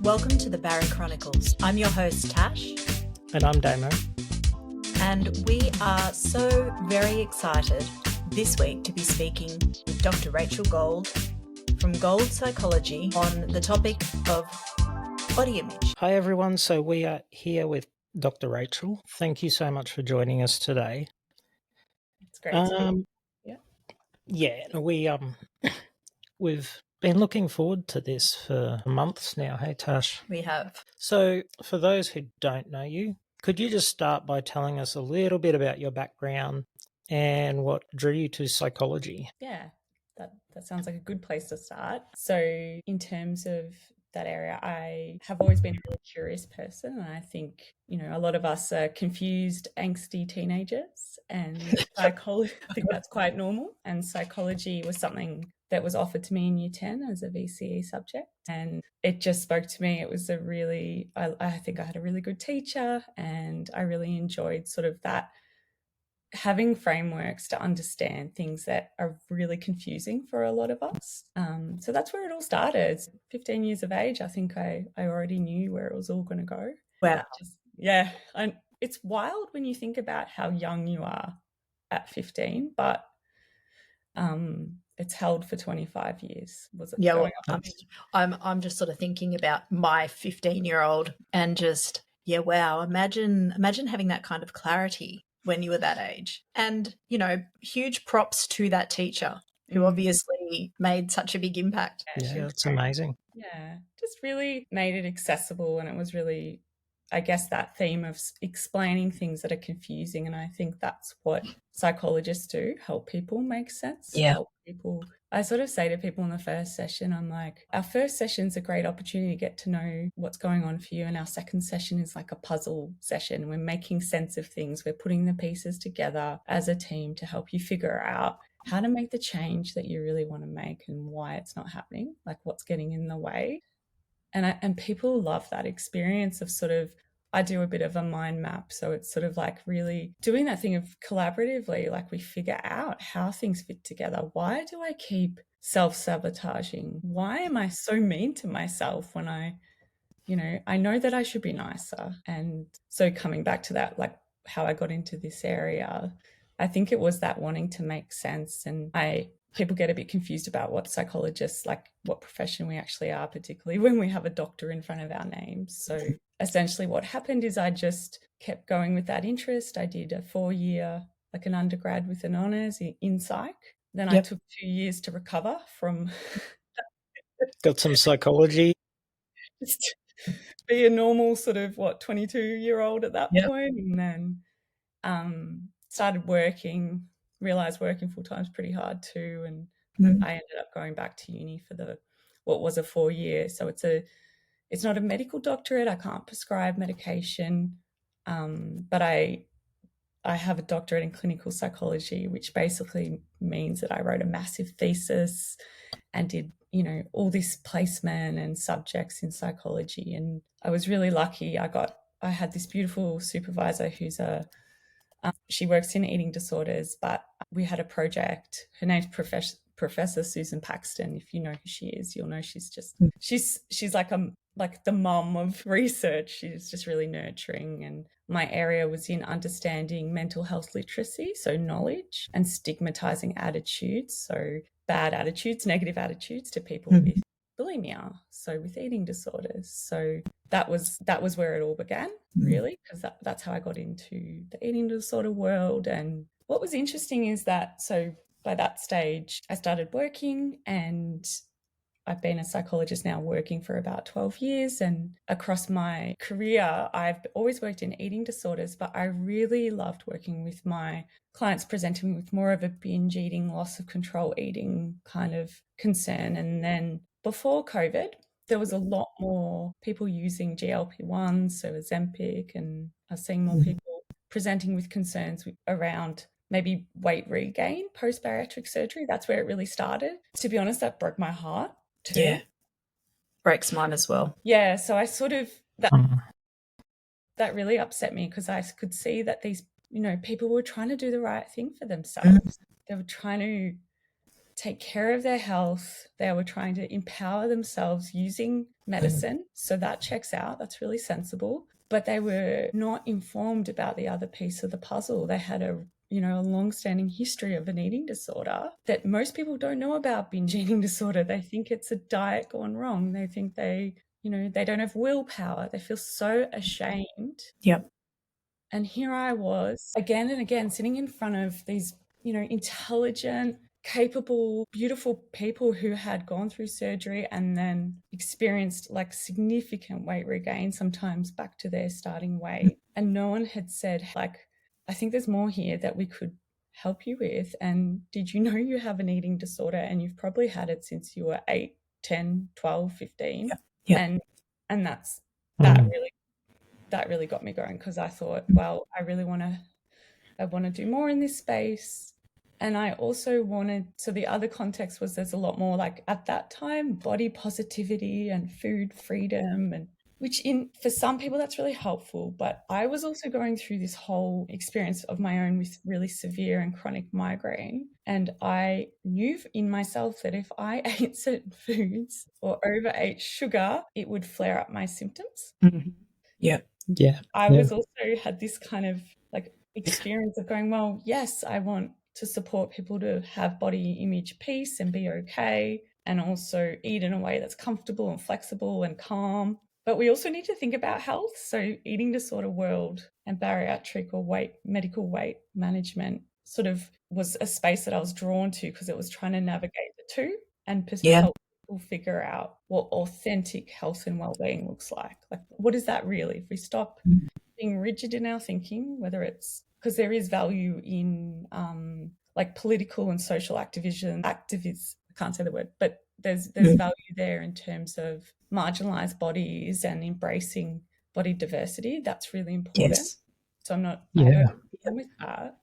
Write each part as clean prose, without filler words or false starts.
Welcome to the Barra Chronicles. I'm your host, Tash. And I'm Damo. And we are so very excited this week to be speaking with Dr. Rachel Gold from Gold Psychology on the topic of body image. Hi, everyone. So we are here with Dr. Rachel. Thank you so much for joining us today. It's great to be here. We've been looking forward to this for months now. Hey, Tash. We have. So for those who don't know you, could you just start by telling us a little bit about your background and what drew you to psychology? Yeah, that sounds like a good place to start. So in terms of that area, I have always been a really curious person, and I think, a lot of us are confused, angsty teenagers, and psychology, I think that's quite normal. And psychology was something that was offered to me in Year 10 as a VCE subject, and it just spoke to me. It was I think I had a really good teacher, and I really enjoyed sort of that, having frameworks to understand things that are really confusing for a lot of us. So that's where it all started. 15 years of age, I think I already knew where it was all going to go. Wow. It's wild when you think about how young you are at 15, but it's held for 25 years. I'm just sort of thinking about my 15-year-old and just, wow, imagine having that kind of clarity when you were that age. And, huge props to that teacher who obviously made such a big impact. Yeah, it's amazing. Yeah, just really made it accessible. And it was really, I guess, that theme of explaining things that are confusing. And I think that's what psychologists do, help people make sense. Yeah. Help people. I sort of say to people in the first session, I'm like, our first session's a great opportunity to get to know what's going on for you. And our second session is like a puzzle session. We're making sense of things. We're putting the pieces together as a team to help you figure out how to make the change that you really want to make and why it's not happening, like what's getting in the way. And people love that experience of sort of, I do a bit of a mind map. So it's sort of like really doing that thing of collaboratively, like we figure out how things fit together. Why do I keep self-sabotaging? Why am I so mean to myself when I know that I should be nicer? And so coming back to that, like how I got into this area, I think it was that wanting to make sense. And people get a bit confused about what psychologists, like what profession we actually are, particularly when we have a doctor in front of our names. So essentially what happened is I just kept going with that interest. I did a 4-year, like an undergrad with an honours in psych. Then I took 2 years to recover from... Got some psychology. Just be a normal sort of, 22-year-old at that point. And then started working, realised working full-time is pretty hard too. And I ended up going back to uni for what was a 4-year. So it's not a medical doctorate. I can't prescribe medication, but I have a doctorate in clinical psychology, which basically means that I wrote a massive thesis and did, all this placement and subjects in psychology. And I was really lucky. I had this beautiful supervisor who's she works in eating disorders, but we had a project. Her name's Professor Susan Paxton. If you know who she is, you'll know she's like the mum of research. She's just really nurturing. And my area was in understanding mental health literacy, so knowledge, and stigmatizing attitudes, so bad attitudes, negative attitudes to people with bulimia, so with eating disorders. So that was where it all began, really, because that's how I got into the eating disorder world. And what was interesting is that, so by that stage, I started working, and I've been a psychologist now working for about 12 years. And across my career, I've always worked in eating disorders, but I really loved working with my clients presenting with more of a binge eating, loss of control eating kind of concern. And then before COVID, there was a lot more people using GLP-1s, so Ozempic, and I was seeing more people presenting with concerns around maybe weight regain post-bariatric surgery. That's where it really started. To be honest, that broke my heart too. Yeah. Breaks mine as well. Yeah, so I sort of, that really upset me, because I could see that these, people were trying to do the right thing for themselves. They were trying to take care of their health. They were trying to empower themselves using medicine. So that checks out. That's really sensible. But they were not informed about the other piece of the puzzle. They had a long-standing history of an eating disorder that most people don't know about. Binge eating disorder. They think it's a diet gone wrong. They think they don't have willpower. They feel so ashamed. Yep. And here I was again and again sitting in front of these, intelligent, capable, beautiful people who had gone through surgery and then experienced like significant weight regain, sometimes back to their starting weight. And no one had said, like, I think there's more here that we could help you with. And did you know you have an eating disorder? And you've probably had it since you were 8, 10, 12, 15. Yeah. And that really got me going, because I thought, well, I want to do more in this space. And I also wanted, so the other context was there's a lot more, like at that time, body positivity and food freedom, and which for some people that's really helpful. But I was also going through this whole experience of my own with really severe and chronic migraine. And I knew in myself that if I ate certain foods or overate sugar, it would flare up my symptoms. Mm-hmm. Yeah. I was also had this kind of like experience of going, well, yes, I want to support people to have body image peace and be okay, and also eat in a way that's comfortable and flexible and calm. But we also need to think about health. So eating disorder world and bariatric or medical weight management sort of was a space that I was drawn to, because it was trying to navigate the two and help people figure out what authentic health and well-being looks like. Like, what is that really? If we stop being rigid in our thinking, whether it's because there is value in like political and social activism, I can't say the word, but there's value there in terms of marginalized bodies and embracing body diversity. That's really important. Yes. So I'm not with that.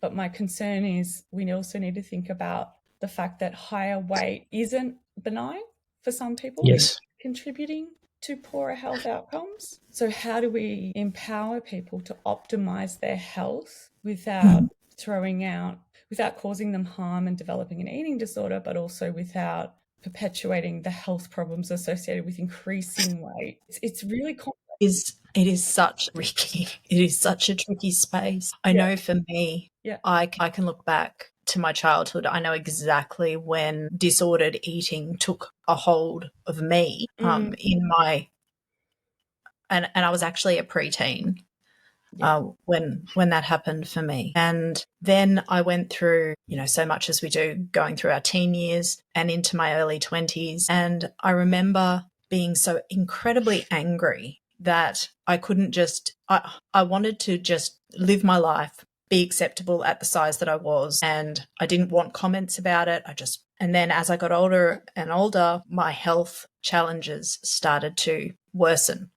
But my concern is we also need to think about the fact that higher weight isn't benign for some people. Yes. Contributing to poorer health outcomes. So how do we empower people to optimize their health without without causing them harm and developing an eating disorder, but also without perpetuating the health problems associated with increasing weight? It's really complex. It is such tricky. It is such a tricky space. I know for me, I can look back to my childhood. I know exactly when disordered eating took a hold of me in my, and I was actually a preteen when that happened for me. And then I went through, so much as we do, going through our teen years and into my early 20s. And I remember being so incredibly angry that I couldn't I wanted to just live my life, be acceptable at the size that I was, and I didn't want comments about it. And then as I got older and older, my health challenges started to worsen.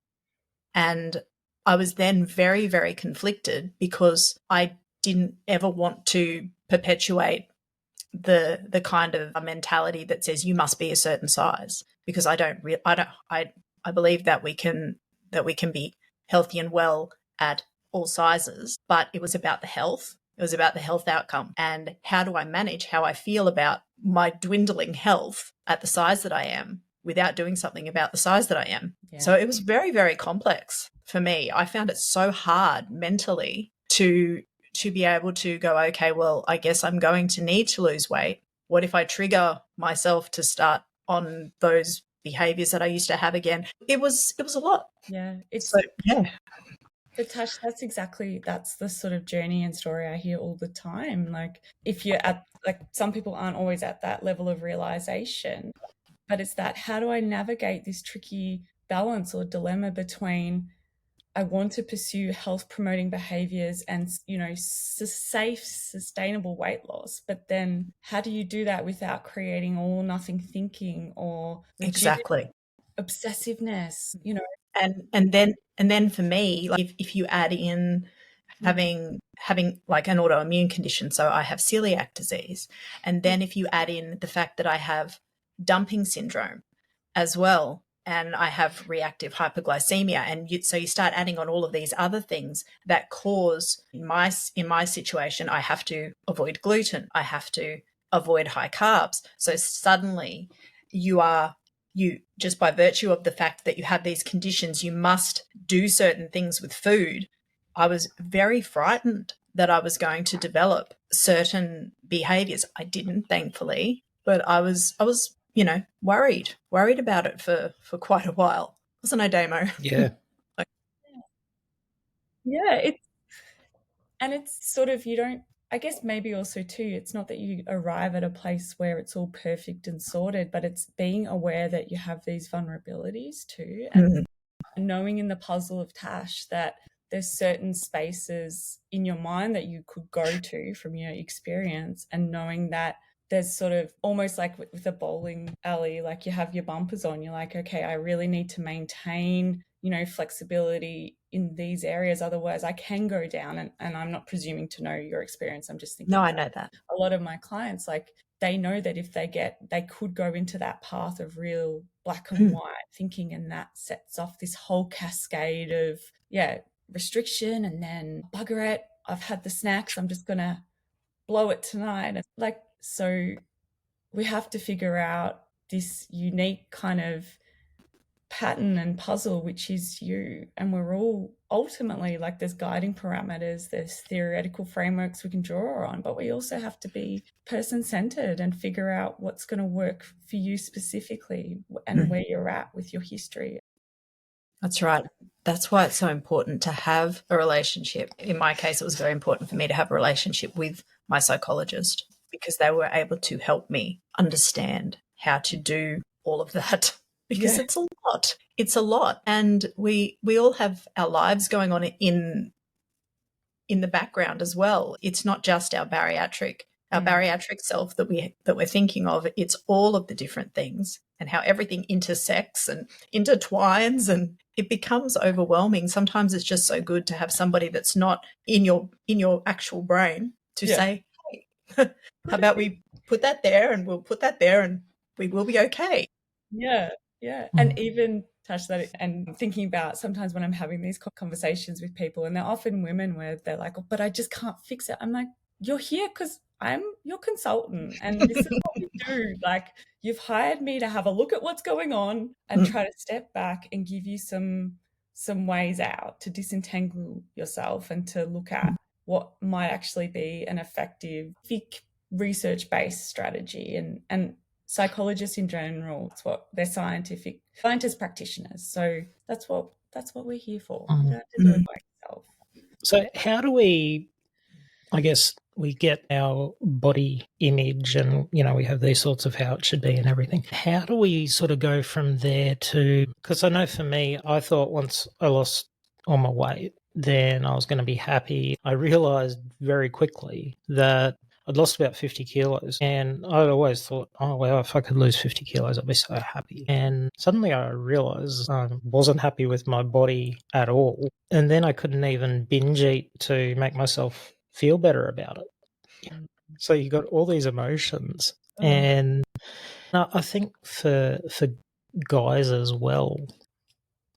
And I was then very, very conflicted, because I didn't ever want to perpetuate the kind of a mentality that says you must be a certain size, because I believe that we can be healthy and well at all sizes, but it was about the health. It was about the health outcome, and how do I manage how I feel about my dwindling health at the size that I am without doing something about the size that I am. Yeah. So it was very, very complex for me. I found it so hard mentally to be able to go, okay, well, I guess I'm going to need to lose weight. What if I trigger myself to start on those behaviors that I used to have again? It was a lot. Yeah. But Tash, that's the sort of journey and story I hear all the time. Like, if you're some people aren't always at that level of realization, but it's that, how do I navigate this tricky balance or dilemma between I want to pursue health promoting behaviors and, safe, sustainable weight loss, but then how do you do that without creating all or nothing thinking or exactly obsessiveness, And then for me, like if you add in having like an autoimmune condition, so I have celiac disease, and then if you add in the fact that I have dumping syndrome as well, and I have reactive hypoglycemia, and so you start adding on all of these other things that cause, in my situation, I have to avoid gluten, I have to avoid high carbs. So suddenly you just by virtue of the fact that you have these conditions, you must do certain things with food. I was very frightened that I was going to develop certain behaviors. I didn't, thankfully, but I was, worried about it for quite a while. Wasn't I, Damo? Yeah. Yeah, it's sort of, you don't, I guess maybe also too, it's not that you arrive at a place where it's all perfect and sorted, but it's being aware that you have these vulnerabilities too, and knowing in the puzzle of Tash that there's certain spaces in your mind that you could go to from your experience, and knowing that there's sort of almost like with a bowling alley, like you have your bumpers on, you're like, okay, I really need to maintain, flexibility in these areas. Otherwise I can go down, and I'm not presuming to know your experience. I'm just thinking, No, I know that. a lot of my clients, like, they know that if they could go into that path of real black and white thinking, and that sets off this whole cascade of, restriction, and then bugger it, I've had the snacks, I'm just gonna blow it tonight. Like, so we have to figure out this unique kind of pattern and puzzle, which is you. And we're all ultimately, like, there's guiding parameters, there's theoretical frameworks we can draw on, but we also have to be person-centered and figure out what's going to work for you specifically and where you're at with your history. That's right. That's why it's so important to have a relationship. In my case, it was very important for me to have a relationship with my psychologist, because they were able to help me understand how to do all of that, because it's a lot. It's a lot. And we all have our lives going on in the background as well. It's not just our bariatric self that we're thinking of. It's all of the different things and how everything intersects and intertwines, and it becomes overwhelming. Sometimes it's just so good to have somebody that's not in your actual brain to say, hey, how about we put that there, and we'll put that there, and we will be okay. Yeah. And even touch that, and thinking about sometimes when I'm having these conversations with people, and they're often women, where they're like, oh, but I just can't fix it. I'm like, you're here because I'm your consultant, and this is what we do. Like, you've hired me to have a look at what's going on and try to step back and give you some ways out to disentangle yourself, and to look at what might actually be an effective research-based strategy. And psychologists in general, it's what they're scientist practitioners. So that's what we're here for. You don't have to do it by yourself. So how do we, I guess, we get our body image, and we have these thoughts of how it should be and everything. How do we sort of go from there to, because I know for me, I thought once I lost all my weight, then I was going to be happy. I realized very quickly that I'd lost about 50 kilos, and I always thought, oh, well, if I could lose 50 kilos, I'd be so happy. And suddenly I realized I wasn't happy with my body at all. And then I couldn't even binge eat to make myself feel better about it. So you got all these emotions. And I think for guys as well,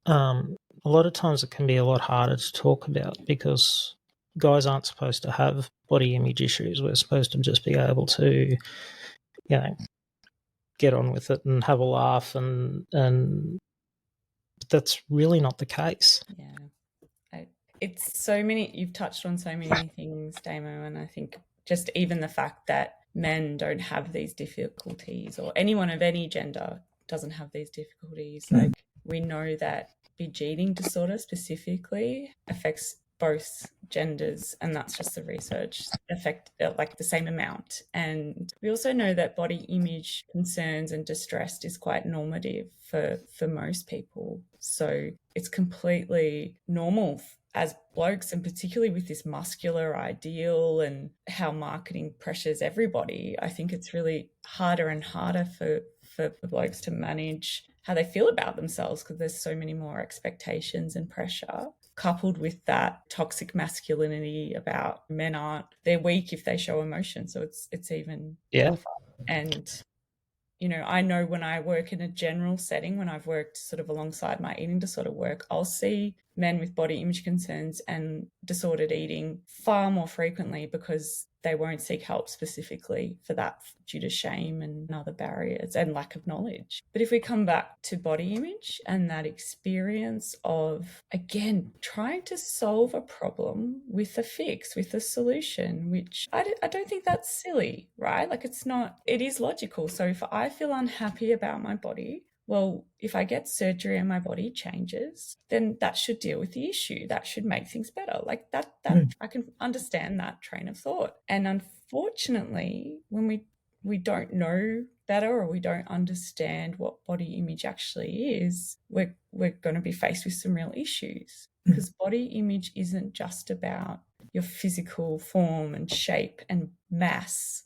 a lot of times it can be a lot harder to talk about, because guys aren't supposed to have body image issues. We're supposed to just be able to, get on with it and have a laugh, and that's really not the case. Yeah. It's so many, you've touched on so many things, Damo, and I think just even the fact that men don't have these difficulties, or anyone of any gender doesn't have these difficulties. Like, we know that binge eating disorder specifically affects both genders, and that's just the research affect like the same amount. And we also know that body image concerns and distress is quite normative for most people. So it's completely normal as blokes, and particularly with this muscular ideal and how marketing pressures everybody. I think it's really harder and harder for blokes to manage how they feel about themselves, because there's so many more expectations and pressure, coupled with that toxic masculinity about they're weak if they show emotion. So it's even tougher. And I know when I work in a general setting, when I've worked sort of alongside my eating disorder work, I'll see men with body image concerns and disordered eating far more frequently because they won't seek help specifically for that due to shame and other barriers and lack of knowledge. But if we come back to body image and that experience of, again, trying to solve a problem with a fix, with a solution, which I don't think that's silly, right? Like it is logical. So if I feel unhappy about my body, well, if I get surgery and my body changes, then that should deal with the issue. That should make things better. Like that I can understand that train of thought. And unfortunately, when we don't know better or we don't understand what body image actually is, we're going to be faced with some real issues, because body image isn't just about your physical form and shape and mass.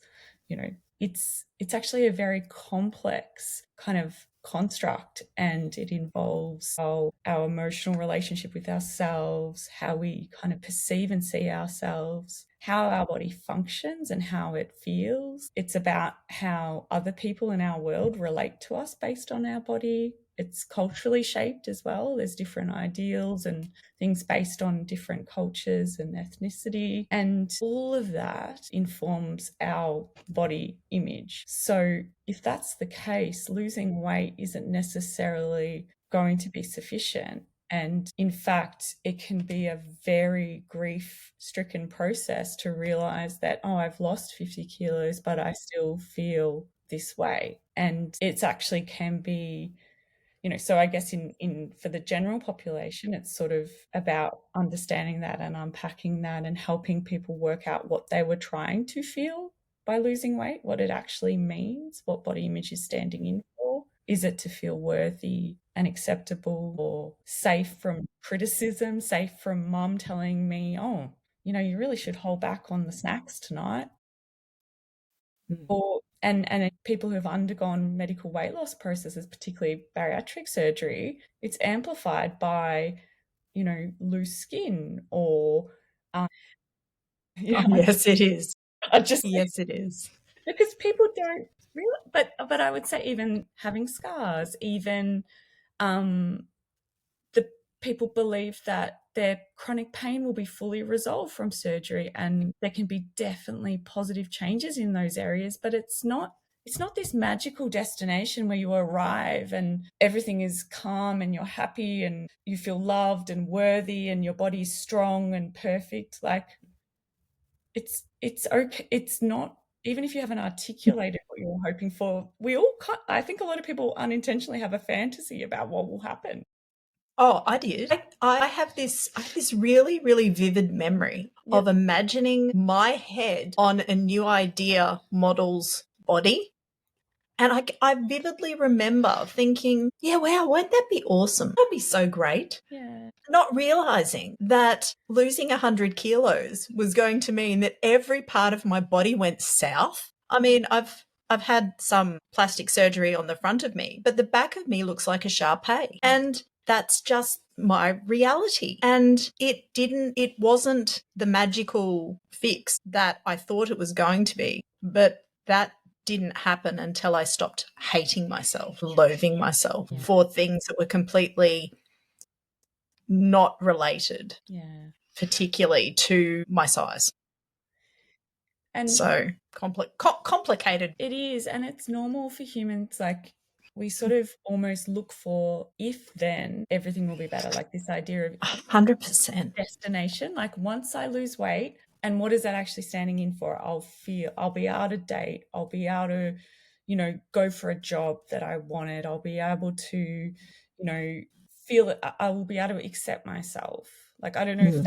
It's actually a very complex kind of construct, and it involves our emotional relationship with ourselves, how we kind of perceive and see ourselves, how our body functions and how it feels. It's about how other people in our world relate to us based on our body. It's culturally shaped as well. There's different ideals and things based on different cultures and ethnicity. And all of that informs our body image. So if that's the case, losing weight isn't necessarily going to be sufficient. And in fact, it can be a very grief-stricken process to realize that, oh, I've lost 50 kilos, but I still feel this way. And it's actually can be, so I guess in for the general population, it's sort of about understanding that and unpacking that and helping people work out what they were trying to feel by losing weight, what it actually means, what body image is standing in for. Is it to feel worthy and acceptable or safe from criticism, safe from mum telling me, oh, you really should hold back on the snacks tonight? Or and people who have undergone medical weight loss processes, particularly bariatric surgery, it's amplified by, loose skin or Oh, yes, it is. Yes, it is. Because people don't really, but I would say even having scars, even the people believe that their chronic pain will be fully resolved from surgery, and there can be definitely positive changes in those areas, but it's not this magical destination where you arrive and everything is calm and you're happy and you feel loved and worthy and your body's strong and perfect. Like it's okay. It's not, even if you haven't articulated what you're hoping for, I think a lot of people unintentionally have a fantasy about what will happen. Oh, I did. I have this really, really vivid memory of imagining my head on a new idea model's body. And I vividly remember thinking, yeah, wow, won't that be awesome? That'd be so great. Yeah. Not realizing that losing 100 kilos was going to mean that every part of my body went south. I mean, I've had some plastic surgery on the front of me, but the back of me looks like a Shar-Pei. And that's just my reality. And it wasn't the magical fix that I thought it was going to be, but that didn't happen until I stopped hating myself, loathing myself for things that were completely not related, particularly to my size. And so complicated. It is, and it's normal for humans. Like, we sort of almost look for if then everything will be better, like this idea of 100% destination. Like, once I lose weight, and what is that actually standing in for? I'll be able to date, I'll be able to, go for a job that I wanted, I'll be able to, feel it, I will be able to accept myself. Like, I don't know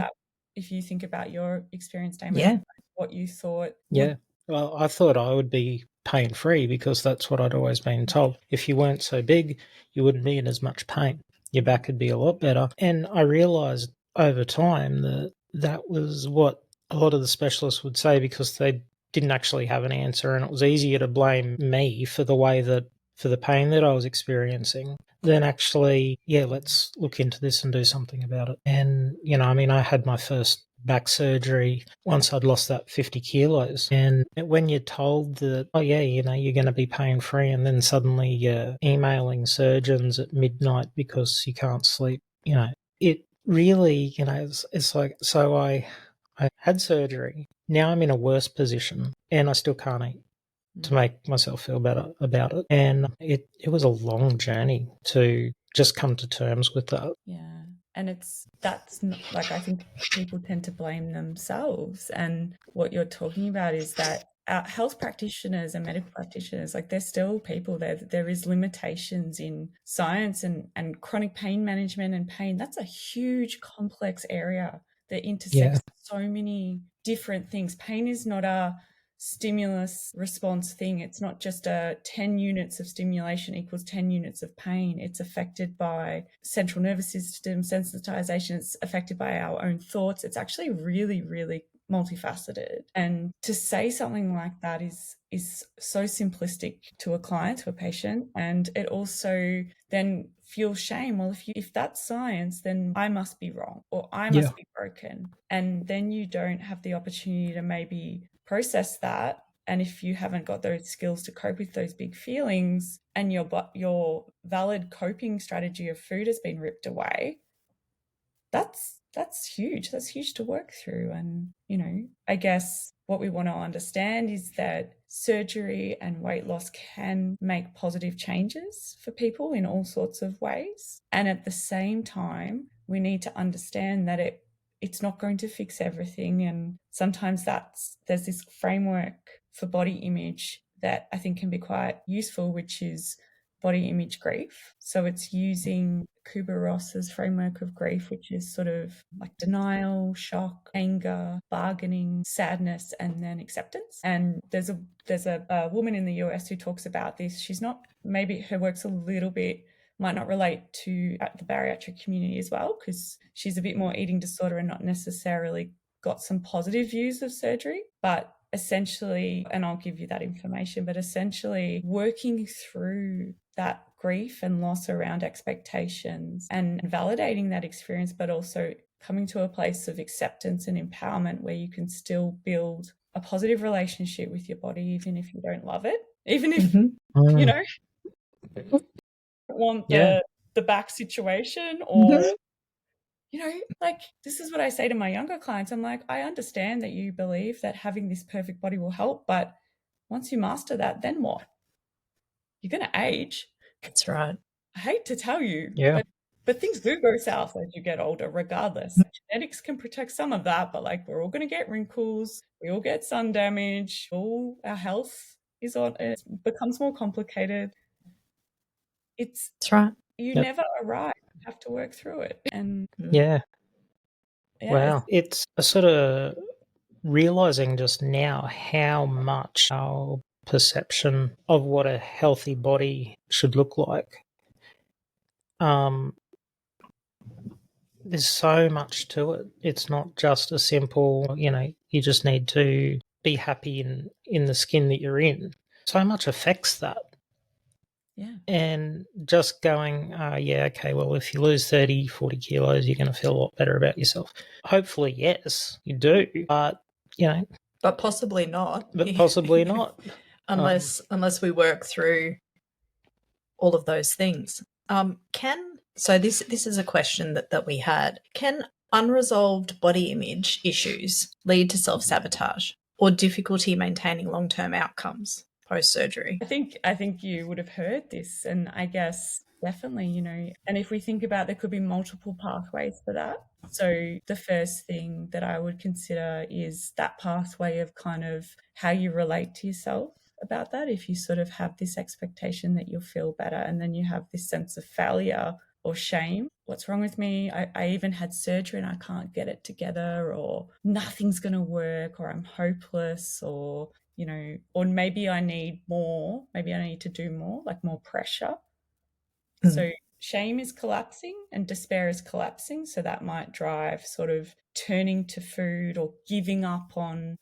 if you think about your experience, Damon, what you thought. Yeah. Well, I thought I would be pain-free because that's what I'd always been told. If you weren't so big, you wouldn't be in as much pain. Your back would be a lot better. And I realised over time that that was what a lot of the specialists would say, because they didn't actually have an answer, and it was easier to blame me for the pain that I was experiencing than actually, let's look into this and do something about it. And, I had my first back surgery once I'd lost that 50 kilos. And when you're told that, you're going to be pain free, and then suddenly you're emailing surgeons at midnight because you can't sleep, it really, it's like, so I had surgery. Now I'm in a worse position and I still can't eat to make myself feel better about it. And it was a long journey to just come to terms with that. Yeah. And that's not like, I think people tend to blame themselves. And what you're talking about is that health practitioners and medical practitioners, like, there's still people there is limitations in science and chronic pain management and pain. That's a huge complex area that intersects so many different things. Pain is not a stimulus response thing. It's not just a 10 units of stimulation equals 10 units of pain. It's affected by central nervous system sensitization. It's affected by our own thoughts. It's actually really, really multifaceted. And to say something like that is so simplistic to a client, to a patient. And it also then fuels shame. Well, if that's science, then I must be wrong, or I must be broken. And then you don't have the opportunity to maybe process that. And if you haven't got those skills to cope with those big feelings, and your valid coping strategy of food has been ripped away, that's huge. That's huge to work through. And, I guess what we want to understand is that surgery and weight loss can make positive changes for people in all sorts of ways. And at the same time, we need to understand that it's not going to fix everything. And sometimes there's this framework for body image that I think can be quite useful, which is body image grief. So it's using Kubler-Ross's framework of grief, which is sort of like denial, shock, anger, bargaining, sadness, and then acceptance. And there's a woman in the US who talks about this. She's not, maybe her work's a little bit, might not relate to the bariatric community as well, because she's a bit more eating disorder and not necessarily got some positive views of surgery. But essentially, and I'll give you that information, but essentially working through that grief and loss around expectations and validating that experience, but also coming to a place of acceptance and empowerment where you can still build a positive relationship with your body, even if you don't love it, even if, you know, want the back situation, or like, this is what I say to my younger clients. I'm like, I understand that you believe that having this perfect body will help, but once you master that, then what? You're going to age. That's right. I hate to tell you, Yeah. but things do go south as you get older, regardless. Genetics can protect some of that, but like, we're all going to get wrinkles. We all get sun damage. All our health it becomes more complicated. That's right. You never arrive. You have to work through it. And wow. It's a sort of realizing just now how much our perception of what a healthy body should look like. There's so much to it. It's not just a simple, you just need to be happy in the skin that you're in. So much affects that. Yeah. And just going, okay, well, if you lose 30, 40 kilos, you're going to feel a lot better about yourself. Hopefully, yes, you do. But, But possibly not. But possibly not. unless we work through all of those things. So this is a question that we had. Can unresolved body image issues lead to self-sabotage or difficulty maintaining long-term outcomes post-surgery? I think you would have heard this, and I guess definitely, and if we think about, there could be multiple pathways for that. So the first thing that I would consider is that pathway of kind of how you relate to yourself about that. If you sort of have this expectation that you'll feel better, and then you have this sense of failure or shame. What's wrong with me? I even had surgery and I can't get it together, or nothing's going to work, or I'm hopeless, or or maybe I need more, maybe I need to do more, like more pressure. So shame is collapsing and despair is collapsing. So that might drive sort of turning to food or giving up on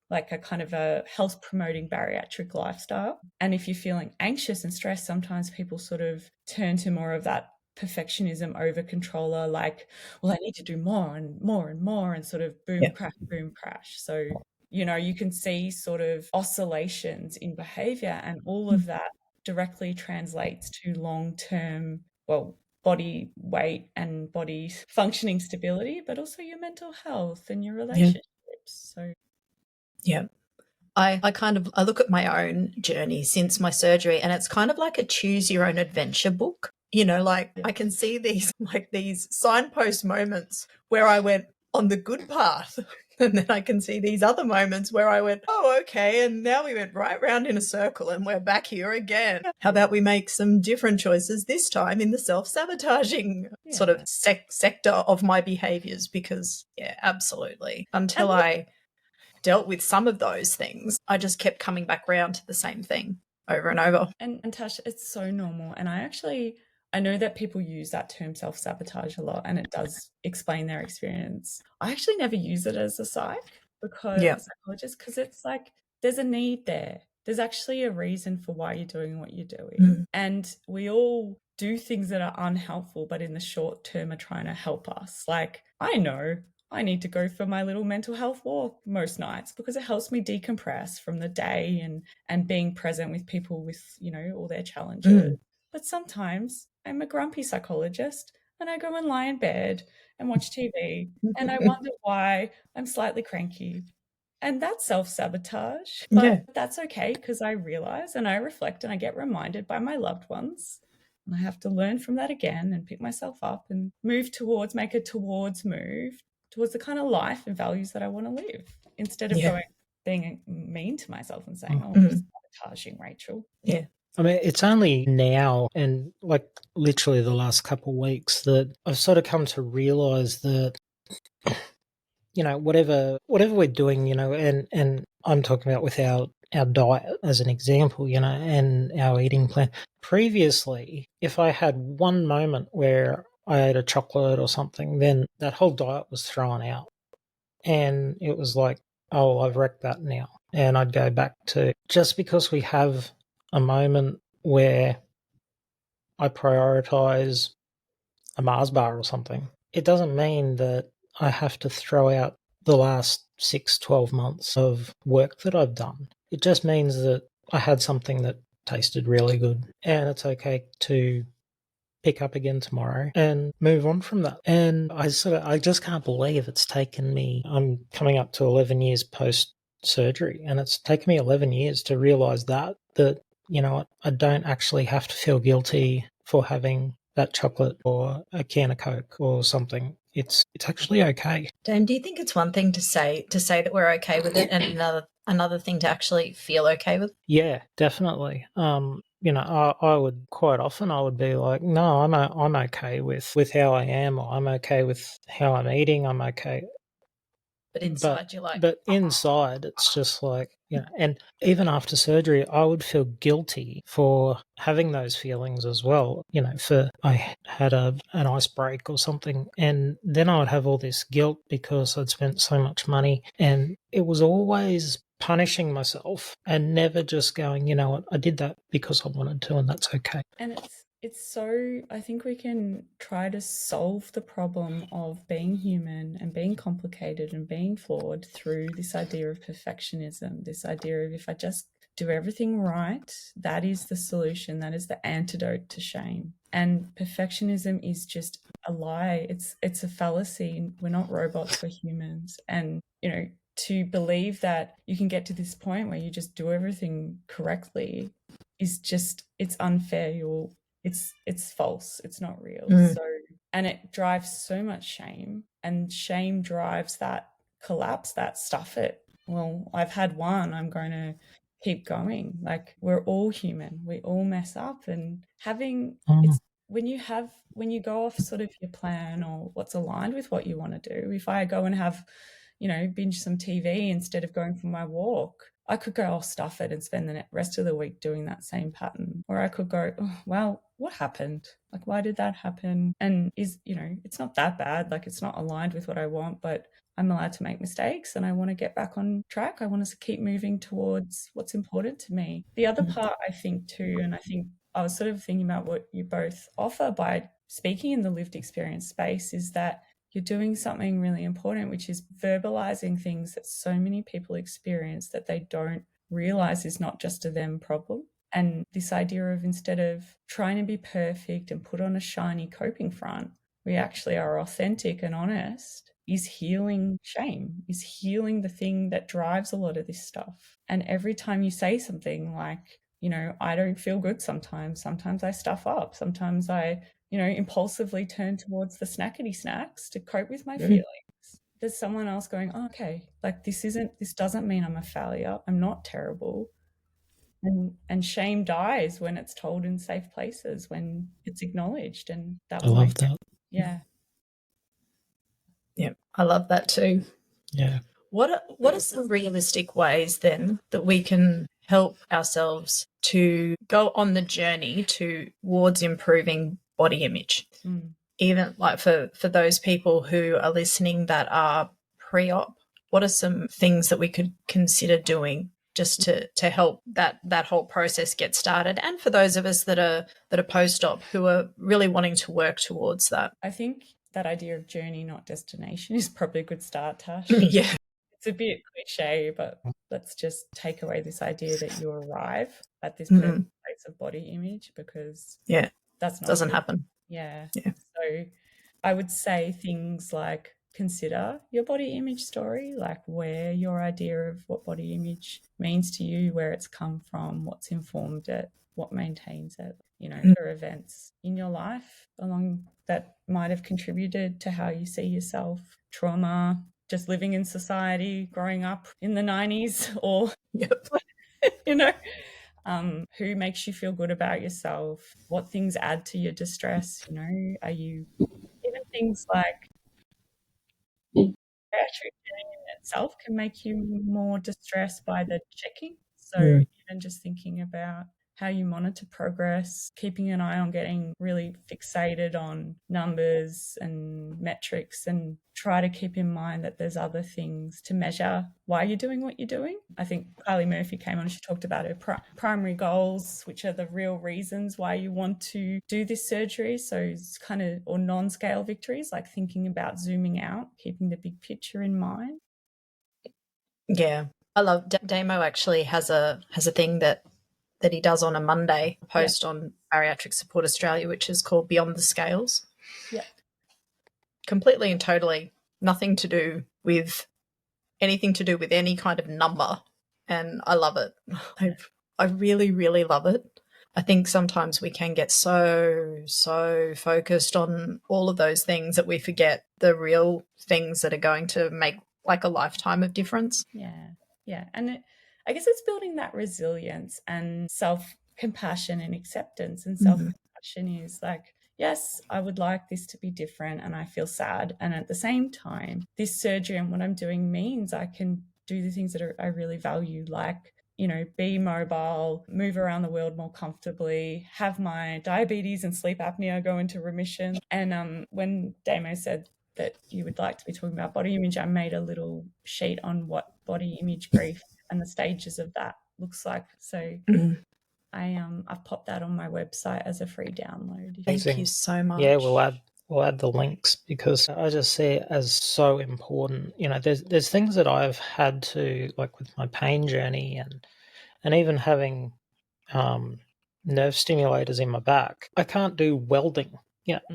like a kind of a health promoting bariatric lifestyle. And if you're feeling anxious and stressed, sometimes people sort of turn to more of that perfectionism over controller, like, well, I need to do more and more and more, and sort of boom, crash. So you can see sort of oscillations in behavior, and all of that directly translates to long-term, well, body weight and body functioning stability, but also your mental health and your relationships. So yeah. I kind of I look at my own journey since my surgery, and it's kind of like a choose your own adventure book. You know, like I can see these signpost moments where I went on the good path. And then I can see these other moments where I went, oh, okay. And now we went right round in a circle and we're back here again. How about we make some different choices this time in the self-sabotaging sort of sector of my behaviors? Because, yeah, absolutely. Until I dealt with some of those things, I just kept coming back round to the same thing over and over. And Tash, it's so normal. And I know that people use that term self-sabotage a lot, and it does explain their experience. I actually never use it as a psychologist, because it's like there's a need there. There's actually a reason for why you're doing what you're doing. And we all do things that are unhelpful, but in the short term are trying to help us. Like, I know I need to go for my little mental health walk most nights because it helps me decompress from the day and being present with people with, all their challenges. But sometimes I'm a grumpy psychologist and I go and lie in bed and watch TV and I wonder why I'm slightly cranky. And that's self-sabotage, but that's okay, because I realize and I reflect and I get reminded by my loved ones. And I have to learn from that again and pick myself up and make a towards move towards the kind of life and values that I want to live, instead of being mean to myself and saying, oh, you're sabotaging, Rachel. Yeah. I mean, it's only now and like literally the last couple of weeks that I've sort of come to realize that, whatever we're doing, and I'm talking about with our diet as an example, and our eating plan. Previously, if I had one moment where I ate a chocolate or something, then that whole diet was thrown out. And it was like, oh, I've wrecked that now. And I'd go back to, just because we have a moment where I prioritize a Mars bar or something, it doesn't mean that I have to throw out the last 6-12 months of work that I've done. It just means that I had something that tasted really good, and it's okay to pick up again tomorrow and move on from that. And I just can't believe it's taken me, I'm coming up to 11 years post surgery, and it's taken me 11 years to realize that I don't actually have to feel guilty for having that chocolate or a can of Coke or something. It's actually okay. Dan, do you think it's one thing to say that we're okay with it, and another thing to actually feel okay with? Yeah, definitely. I would quite often I would be like, no, I'm okay with how I am, or I'm okay with how I'm eating. I'm okay. But inside you're like, but inside it's just like, and even after surgery, I would feel guilty for having those feelings as well. For I had an ice break or something, and then I would have all this guilt because I'd spent so much money, and it was always punishing myself and never just going, you know what, I did that because I wanted to, and that's okay. And it's so, I think we can try to solve the problem of being human and being complicated and being flawed through this idea of perfectionism, this idea of if I just do everything right, that is the solution, that is the antidote to shame. And perfectionism is just a lie. It's a fallacy. We're not robots, we're humans. And, to believe that you can get to this point where you just do everything correctly is just, it's unfair. It's false. It's not real. So, and it drives so much shame, and shame drives that collapse, that stuff it. Well, I've had one, I'm going to keep going. Like, we're all human. We all mess up, and it's when you go off sort of your plan or what's aligned with what you want to do. If I go and have, binge some TV instead of going for my walk, I could go, I'll stuff it and spend the rest of the week doing that same pattern. Or I could go, oh, well, what happened? Like, why did that happen? And it's not that bad. Like, it's not aligned with what I want, but I'm allowed to make mistakes and I want to get back on track. I want to keep moving towards what's important to me. The other part, I think too, and I think I was sort of thinking about what you both offer by speaking in the lived experience space, is that you're doing something really important, which is verbalizing things that so many people experience that they don't realize is not just a them problem. And this idea of, instead of trying to be perfect and put on a shiny coping front, we actually are authentic and honest, is healing shame, is healing the thing that drives a lot of this stuff. And every time you say something like, I don't feel good sometimes I stuff up, sometimes I, impulsively turn towards the snackety snacks to cope with my feelings. There's someone else going, oh, okay, like this doesn't mean I'm a failure. I'm not terrible. And shame dies when it's told in safe places, when it's acknowledged. And that I was love that. yeah. Yeah, I love that too. Yeah. What are some realistic ways then that we can help ourselves to go on the journey towards improving body image? Even like for those people who are listening that are pre-op, what are some things that we could consider doing just to help that whole process get started? And for those of us that are post-op who are really wanting to work towards that. I think that idea of journey, not destination, is probably a good start, Tash. Yeah. It's a bit cliche, but let's just take away this idea that you arrive at this perfect place of body image, because that's not doesn't happen. Yeah. So I would say things like, consider your body image story, like where your idea of what body image means to you, where it's come from, what's informed it, what maintains it. There are events in your life along that might have contributed to how you see yourself, trauma, just living in society, growing up in the 90s, or who makes you feel good about yourself, what things add to your distress. Are you, even things like bariatric in itself can make you more distressed by the checking. So even just thinking about how you monitor progress, keeping an eye on getting really fixated on numbers and metrics, and try to keep in mind that there's other things to measure why you're doing what you're doing. I think Kylie Murphy came on, she talked about her primary goals, which are the real reasons why you want to do this surgery. So it's kind of, or non-scale victories, like thinking about zooming out, keeping the big picture in mind. Yeah. I love Damo actually has a thing that he does on a Monday, post on Bariatric Support Australia, which is called Beyond the Scales. Yeah. Completely and totally anything to do with any kind of number. And I love it. I really, really love it. I think sometimes we can get so focused on all of those things that we forget the real things that are going to make like a lifetime of difference. Yeah. And I guess it's building that resilience and self-compassion and acceptance. And self-compassion is like, yes, I would like this to be different and I feel sad. And at the same time, this surgery and what I'm doing means I can do the things that I really value, like, be mobile, move around the world more comfortably, have my diabetes and sleep apnea go into remission. And when Damo said that you would like to be talking about body image, I made a little sheet on what body image grief and the stages of that looks like. So I've popped that on my website as a free download. Thank you so much. Yeah, we'll add the links, because I just see it as so important. There's things that I've had to, like with my pain journey and even having nerve stimulators in my back. I can't do welding.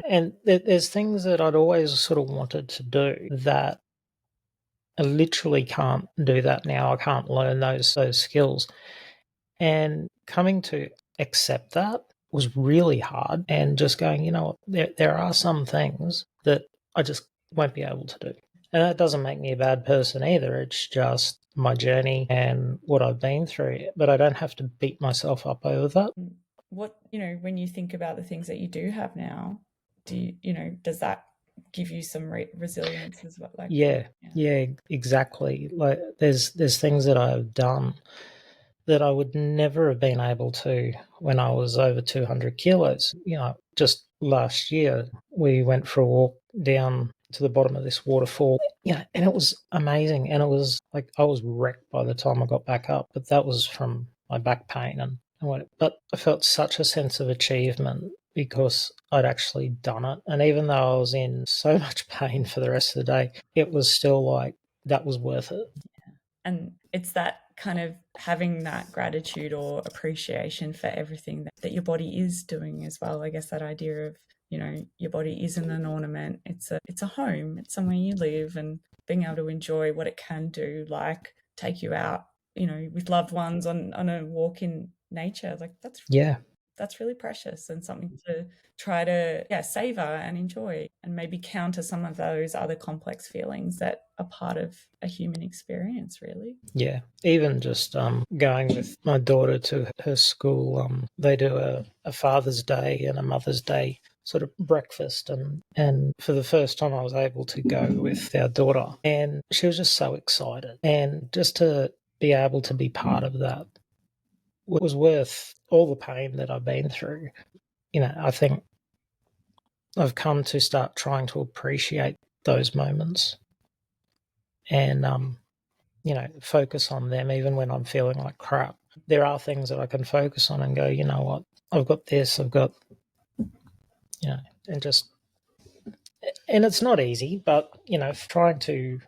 And there's things that I'd always sort of wanted to do that I literally can't do that now. I can't learn those skills. And coming to accept that was really hard, and just going, there are some things that I just won't be able to do. And that doesn't make me a bad person either. It's just my journey and what I've been through. But I don't have to beat myself up over that. What, when you think about the things that you do have now, does that give you some resilience as well? Like, yeah, exactly. Like there's things that I've done that I would never have been able to when I was over 200 kilos. Just last year, we went for a walk down to the bottom of this waterfall, and it was amazing. And it was like I was wrecked by the time I got back up, but that was from my back pain. But I felt such a sense of achievement because I'd actually done it. And even though I was in so much pain for the rest of the day, it was still like, that was worth it. And it's that kind of having that gratitude or appreciation for everything that your body is doing as well. I guess that idea of, you know, your body isn't an ornament. It's a home. It's somewhere you live, and being able to enjoy what it can do, like take you out, you know, with loved ones on a walk in nature. Like that's really precious and something to try to savor and enjoy, and maybe counter some of those other complex feelings that are part of a human experience, really. Yeah, even just going with my daughter to her school, they do a Father's Day and a Mother's Day sort of breakfast, and for the first time I was able to go with our daughter, and she was just so excited, and just to be able to be part of that was worth all the pain that I've been through. You know, I think I've come to start trying to appreciate those moments and you know, focus on them even when I'm feeling like crap. There are things that I can focus on and go, you know what, I've got this, I've got, you know, and it's not easy, but, you know, trying to,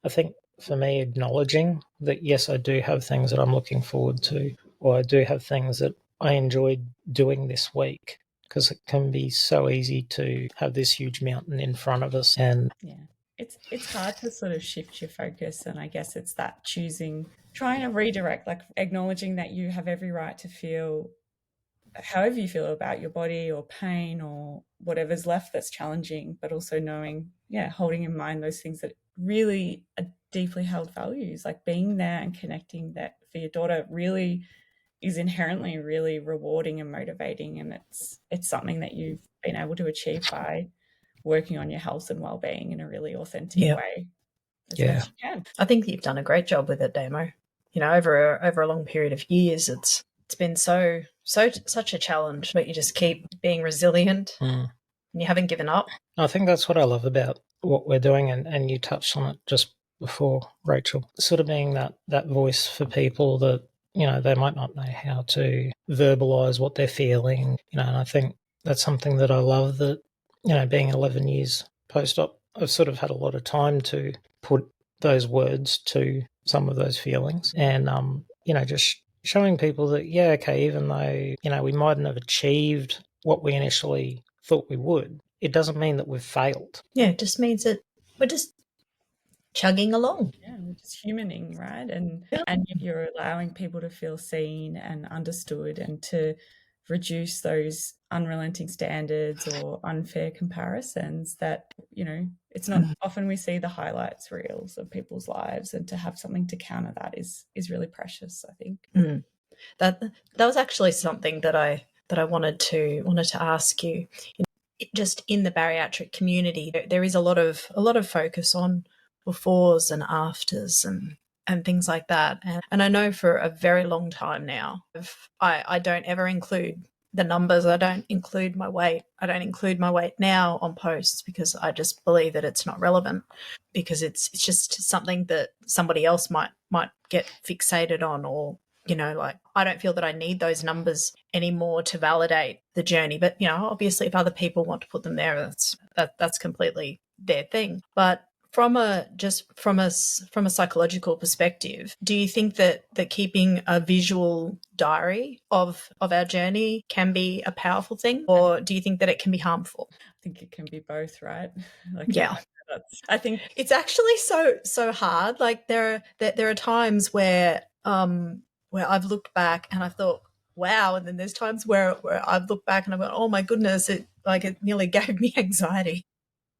I think for me, acknowledging that, yes, I do have things that I'm looking forward to, or I do have things that I enjoyed doing this week, because it can be so easy to have this huge mountain in front of us. And it's hard to sort of shift your focus, and I guess it's that trying to redirect, like acknowledging that you have every right to feel however you feel about your body or pain or whatever's left that's challenging, but also knowing, holding in mind those things that really are deeply held values, like being there and connecting, that for your daughter really is inherently really rewarding and motivating, and it's something that you've been able to achieve by working on your health and well-being in a really authentic way as best you can. I think you've done a great job with it, Damo. You know, over a long period of years, it's been such a challenge, but you just keep being resilient and you haven't given up. I think that's what I love about what we're doing, and you touched on it just before, Rachel, sort of being that voice for people that, you know, they might not know how to verbalize what they're feeling, you know, and I think that's something that I love, that, you know, being 11 years post-op, I've sort of had a lot of time to put those words to some of those feelings, and, you know, just showing people that, okay, even though, you know, we mightn't have achieved what we initially thought we would, it doesn't mean that we've failed. Yeah, it just means that we're just chugging along. Yeah, we're just humaning, right? And you're allowing people to feel seen and understood, and to reduce those unrelenting standards or unfair comparisons that, you know, it's not often we see the highlights reels of people's lives, and to have something to counter that is really precious, I think. That was actually something that I wanted to ask you. Just in the bariatric community, there is a lot of focus on befores and afters and things like that. And I know for a very long time now, I don't ever include the numbers. I don't include my weight. I don't include my weight now on posts, because I just believe that it's not relevant, because it's just something that somebody else might get fixated on, or, you know, like, I don't feel that I need those numbers anymore to validate the journey. But, you know, obviously if other people want to put them there, that's completely their thing. But from a psychological perspective, do you think that keeping a visual diary of our journey can be a powerful thing, or do you think that it can be harmful? I think it can be both, right? Like, I think it's actually so hard. Like there are times where I've looked back and I thought, wow, and then there's times where I've looked back and I've gone, oh my goodness, it nearly gave me anxiety.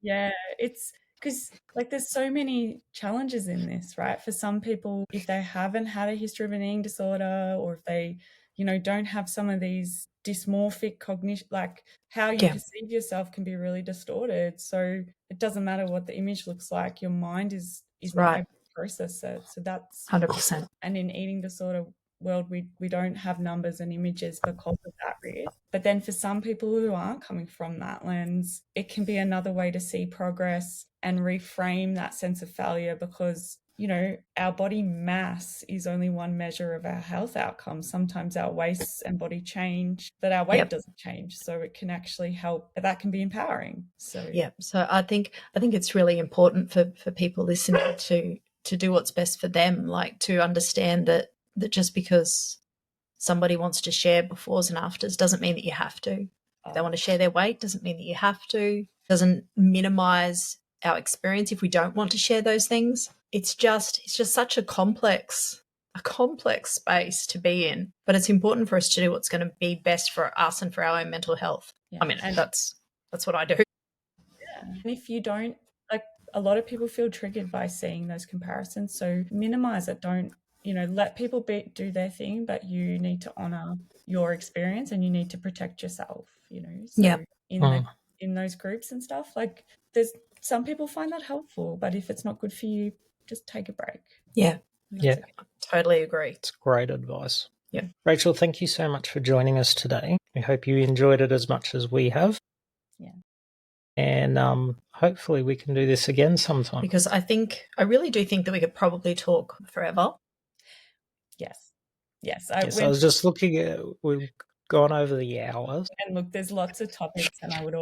Yeah, it's because, like, there's so many challenges in this, right? For some people, if they haven't had a history of an eating disorder, or if they, you know, don't have some of these dysmorphic cognition, like how you perceive yourself can be really distorted. So it doesn't matter what the image looks like, your mind is not able to process it. So that's 100%. And in eating disorder world, we don't have numbers and images because of that risk. But then for some people who aren't coming from that lens, it can be another way to see progress and reframe that sense of failure, because, you know, our body mass is only one measure of our health outcomes. Sometimes our waist and body change, but our weight doesn't change. So it can actually help. That can be empowering. So so I think it's really important for people listening do what's best for them, like to understand that just because somebody wants to share befores and afters doesn't mean that you have to. If they want to share their weight, doesn't mean that you have to. Doesn't minimize our experience if we don't want to share those things. It's just such a complex space to be in. But it's important for us to do what's going to be best for us and for our own mental health. Yeah. I mean, and that's what I do. Yeah. And if you don't, like, a lot of people feel triggered by seeing those comparisons. So minimize it. Don't, let people do their thing, but you need to honor your experience and you need to protect yourself, So Yep. in those groups and stuff, like, there's some people find that helpful, but if it's not good for you, just take a break. Yeah. Yeah. Okay. Totally agree. It's great advice. Yeah. Rachel, thank you so much for joining us today. We hope you enjoyed it as much as we have. Yeah. And hopefully we can do this again sometime. Because I really do think that we could probably talk forever. Yes. Yes. I was just looking at, we've gone over the hours. And look, there's lots of topics, and I would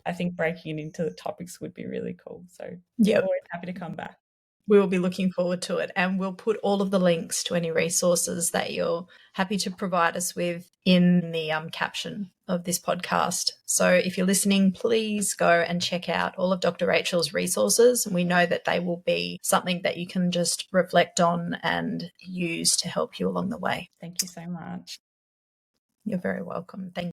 I think breaking it into the topics would be really cool. So always happy to come back. We will be looking forward to it, and we'll put all of the links to any resources that you're happy to provide us with in the caption of this podcast. So if you're listening, please go and check out all of Dr. Rachel's resources. We know that they will be something that you can just reflect on and use to help you along the way. Thank you so much. You're very welcome. Thank you.